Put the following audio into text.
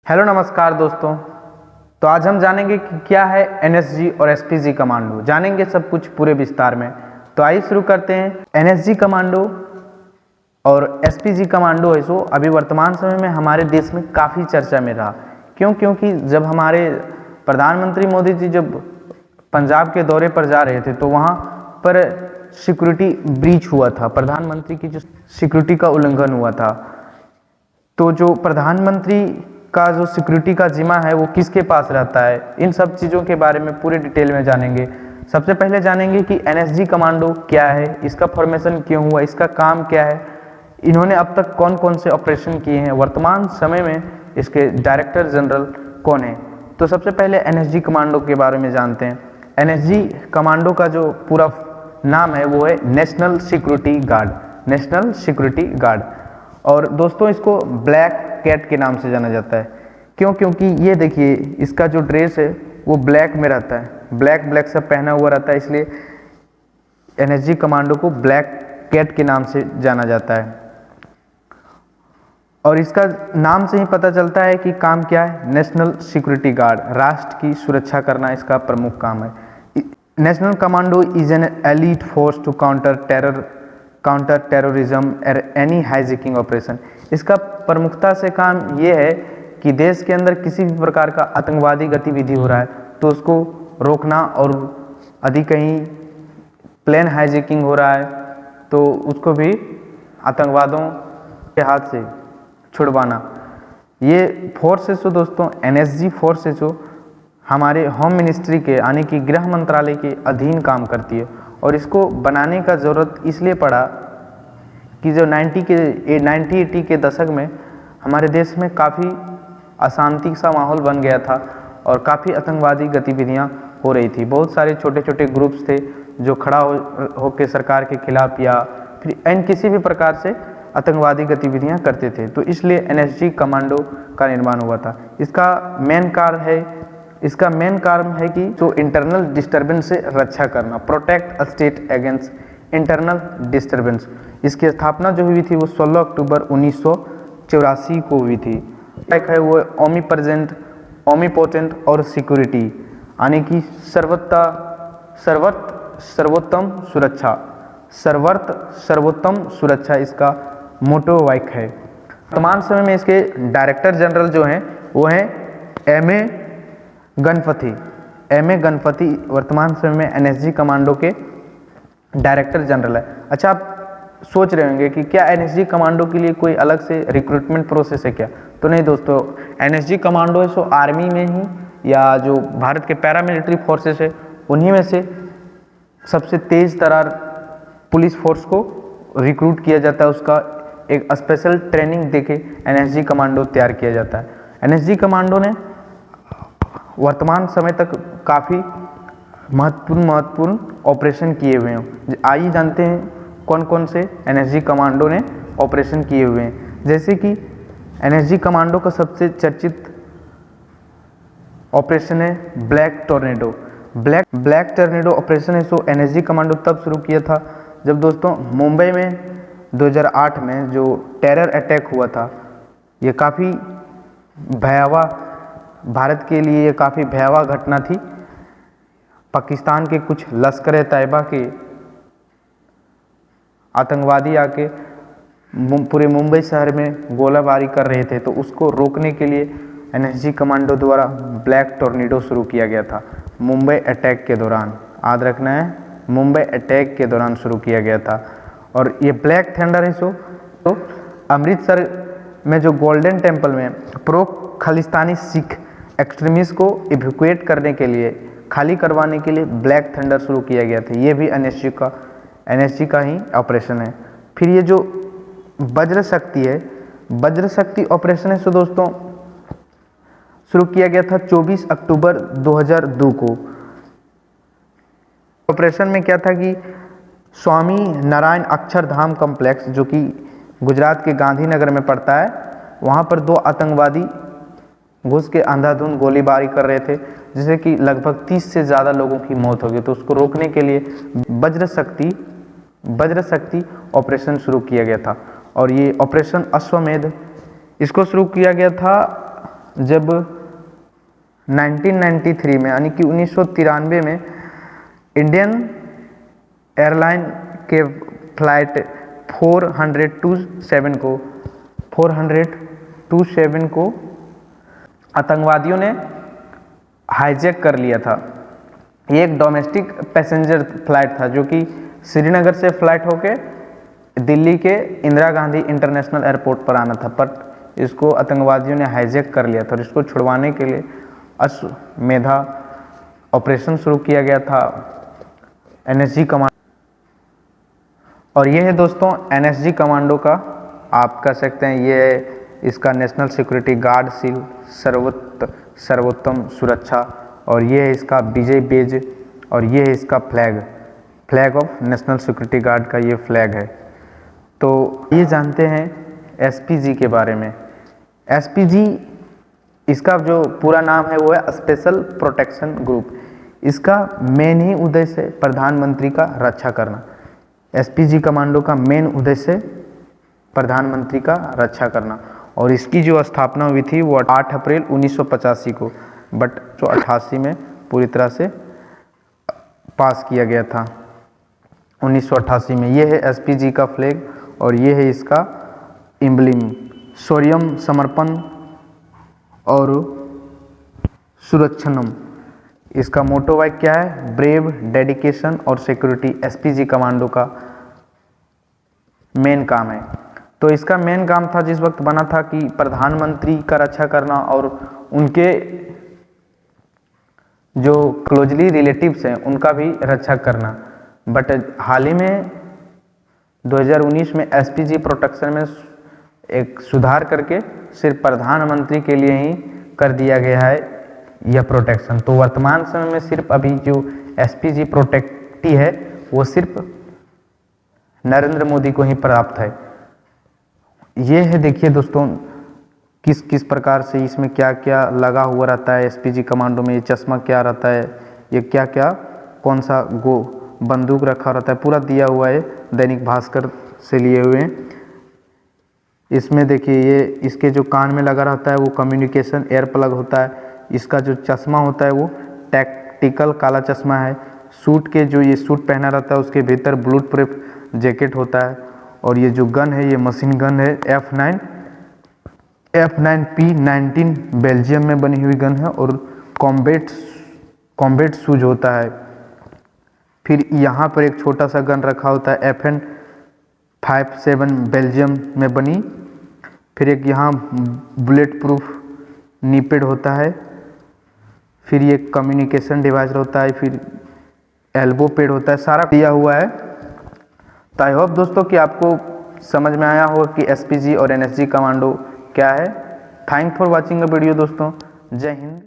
Hello नमस्कार दोस्तों। तो आज हम जानेंगे कि क्या है एनएसजी और एसपीजी कमांडो। जानेंगे सब कुछ पूरे विस्तार में। तो आइए शुरू करते हैं। एनएसजी कमांडो और एसपीजी कमांडो है सो अभी वर्तमान समय में हमारे देश में काफ़ी चर्चा में रहा। क्योंकि जब हमारे प्रधानमंत्री मोदी जी जब पंजाब के दौरे पर जा रहे थे तो वहाँ पर सिक्योरिटी ब्रीच हुआ था, प्रधानमंत्री की जो सिक्योरिटी का उल्लंघन हुआ था। तो जो प्रधानमंत्री का जो सिक्योरिटी का जिम्मा है वो किसके पास रहता है, इन सब चीज़ों के बारे में पूरे डिटेल में जानेंगे। सबसे पहले जानेंगे कि एनएसजी कमांडो क्या है, इसका फॉर्मेशन क्यों हुआ, इसका काम क्या है, इन्होंने अब तक कौन कौन से ऑपरेशन किए हैं, वर्तमान समय में इसके डायरेक्टर जनरल कौन है। तो सबसे पहले एनएसजी कमांडो के बारे में जानते हैं। एनएसजी कमांडो का जो पूरा नाम है वो है national security guard, national security guard. और दोस्तों इसको ब्लैक कैट के नाम से जाना जाता है। क्योंकि ये देखिए इसका जो ड्रेस है वो ब्लैक में रहता है, ब्लैक सब पहना हुआ रहता है, इसलिए एनएसजी कमांडो को ब्लैक कैट के नाम से जाना जाता है। और इसका नाम से ही पता चलता है कि काम क्या है। नेशनल सिक्योरिटी गार्ड, राष्ट्र की सुरक्षा करना इसका प्रमुख काम है। National commando is an elite force to counter terrorism और एनी हाईजैकिंग ऑपरेशन। इसका प्रमुखता से काम ये है कि देश के अंदर किसी भी प्रकार का आतंकवादी गतिविधि हो रहा है तो उसको रोकना, और यदि कहीं प्लेन हाईजैकिंग हो रहा है तो उसको भी आतंकवादियों के हाथ से छुड़वाना। ये फोर्सेस हो दोस्तों, एनएसजी फोर्सेस हो, हमारे होम मिनिस्ट्री के यानी कि गृह मंत्रालय के अधीन काम करती है। और इसको बनाने का ज़रूरत इसलिए पड़ा कि जो 90-80 के दशक में हमारे देश में काफ़ी अशांति सा माहौल बन गया था और काफ़ी आतंकवादी गतिविधियां हो रही थी। बहुत सारे छोटे छोटे ग्रुप्स थे जो खड़ा होकर सरकार के खिलाफ या फिर इन किसी भी प्रकार से आतंकवादी गतिविधियां करते थे। तो इसलिए एनएसजी कमांडो का निर्माण हुआ था। इसका मेन कारण है कि जो इंटरनल डिस्टर्बेंस से रक्षा करना, protect a state against internal disturbance. इसकी स्थापना जो हुई थी वो 16 अक्टूबर 1984 को हुई थी। एक है वो ओमिपोटेंट और सिक्योरिटी यानी कि सर्वोत्तम सुरक्षा इसका मोटो वाक्य है। वर्तमान समय में इसके डायरेक्टर जनरल जो हैं वो हैं एम ए गणपति वर्तमान समय में एनएसजी कमांडो के डायरेक्टर जनरल है। अच्छा, आप सोच रहे होंगे कि क्या एनएसजी कमांडो के लिए कोई अलग से रिक्रूटमेंट प्रोसेस है क्या? तो नहीं दोस्तों, एनएसजी कमांडो है सो आर्मी में ही या जो भारत के पैरामिलिट्री फोर्सेस है उन्हीं में से सबसे तेज तरार पुलिस फोर्स को रिक्रूट किया जाता है। उसका एक स्पेशल ट्रेनिंग देके एनएसजी कमांडो तैयार किया जाता है। एनएसजी कमांडो ने वर्तमान समय तक काफ़ी महत्वपूर्ण ऑपरेशन किए हुए हैं। आइए जानते हैं कौन कौन से एनएसजी कमांडो ने ऑपरेशन किए हुए हैं। जैसे कि एनएसजी कमांडो का सबसे चर्चित ऑपरेशन है ब्लैक टॉर्नेडो ऑपरेशन है। सो एनएसजी कमांडो तब शुरू किया था जब दोस्तों मुंबई में 2008 में जो टेरर अटैक हुआ था, ये काफ़ी भयावह, भारत के लिए ये काफ़ी भयावह घटना थी। पाकिस्तान के कुछ लश्कर तैयबा के आतंकवादी आके पूरे मुंबई शहर में गोलाबारी कर रहे थे, तो उसको रोकने के लिए एनएसजी कमांडो द्वारा ब्लैक टॉर्नेडो शुरू किया गया था। मुंबई अटैक के दौरान, याद रखना है, मुंबई अटैक के दौरान शुरू किया गया था। और ये ब्लैक थंडर है सो तो अमृतसर में जो गोल्डन टेम्पल में प्रो खालिस्तानी सिख एक्सट्रीमिस्ट को इवैक्यूएट करने के लिए, खाली करवाने के लिए ब्लैक थंडर शुरू किया गया था। ये भी एनएसजी का ही ऑपरेशन है। फिर ये जो वज्र शक्ति है, वज्र शक्ति ऑपरेशन है सो दोस्तों शुरू किया गया था 24 अक्टूबर 2002 को। ऑपरेशन में क्या था कि स्वामी नारायण अक्षरधाम कॉम्प्लेक्स जो कि गुजरात के गांधीनगर में पड़ता है, वहाँ पर 2 आतंकवादी घुस के अंधाधुंध गोलीबारी कर रहे थे, जिससे कि लगभग 30 से ज़्यादा लोगों की मौत हो गई। तो उसको रोकने के लिए वज्र शक्ति ऑपरेशन शुरू किया गया था। और ये ऑपरेशन अश्वमेध, इसको शुरू किया गया था जब 1993 में यानी कि 1993 में इंडियन एयरलाइन के फ्लाइट 427 को आतंकवादियों ने हाईजैक कर लिया था। ये एक डोमेस्टिक पैसेंजर फ्लाइट था जो कि श्रीनगर से फ्लाइट होके दिल्ली के इंदिरा गांधी इंटरनेशनल एयरपोर्ट पर आना था, बट इसको आतंकवादियों ने हाईजैक कर लिया था और इसको छुड़वाने के लिए अश्वमेधा ऑपरेशन शुरू किया गया था एनएसजी कमांडो। और ये है दोस्तों एनएसजी कमांडो का, आप कह सकते हैं ये है इसका नेशनल सिक्योरिटी गार्ड सील सर्वोत्तम सुरक्षा, और ये है इसका विजय बेज, और ये है इसका flag of national security guard का ये फ्लैग है। तो ये जानते हैं एसपीजी के बारे में। एसपीजी इसका जो पूरा नाम है वो है स्पेशल प्रोटेक्शन ग्रुप। इसका मेन ही उद्देश्य है प्रधानमंत्री का रक्षा करना। एसपीजी कमांडो का मेन उद्देश्य प्रधानमंत्री का रक्षा करना, और इसकी जो स्थापना हुई थी वो 8 अप्रैल 1985 को, बट जो 88 में पूरी तरह से पास किया गया था 1988 में। ये है एसपीजी का फ्लैग और ये है इसका एम्ब्लम, शौर्यम समर्पण और सुरक्षणम। इसका मोटो वाक्य क्या है? ब्रेव, डेडिकेशन और सिक्योरिटी एसपीजी कमांडो का मेन काम है। तो इसका मेन काम था जिस वक्त बना था कि प्रधानमंत्री का रक्षा करना और उनके जो क्लोजली रिलेटिव्स हैं उनका भी रक्षा करना। बट हाल ही में 2019 में एसपीजी प्रोटेक्शन में एक सुधार करके सिर्फ प्रधानमंत्री के लिए ही कर दिया गया है यह प्रोटेक्शन। तो वर्तमान समय में सिर्फ अभी जो एसपीजी प्रोटेक्टी है वो सिर्फ नरेंद्र मोदी को ही प्राप्त है। ये है, देखिए दोस्तों किस किस प्रकार से इसमें क्या क्या लगा हुआ रहता है एसपीजी कमांडो में। ये चश्मा क्या रहता है, ये क्या क्या कौन सा बंदूक रखा रहता है, पूरा दिया हुआ है दैनिक भास्कर से लिए हुए हैं। इसमें देखिए ये इसके जो कान में लगा रहता है वो कम्युनिकेशन एयर प्लग होता है। इसका जो चश्मा होता है वो टैक्टिकल काला चश्मा है। सूट के जो ये सूट पहना रहता है उसके भीतर बुलेट प्रूफ जैकेट होता है। और ये जो गन है ये मशीन गन है F9P19 बेल्जियम में बनी हुई गन है और कॉम्बैट शूज होता है। फिर यहाँ पर एक छोटा सा गन रखा होता है FN57 बेल्जियम में बनी। फिर एक यहाँ बुलेट प्रूफ नीपेड होता है। फिर ये कम्युनिकेशन डिवाइस होता है। फिर एल्बो पैड होता है, सारा दिया हुआ है। तो आई होप दोस्तों कि आपको समझ में आया होगा कि एसपीजी और एनएसजी कमांडो क्या है। Thank for watching a video दोस्तों। जय हिंद।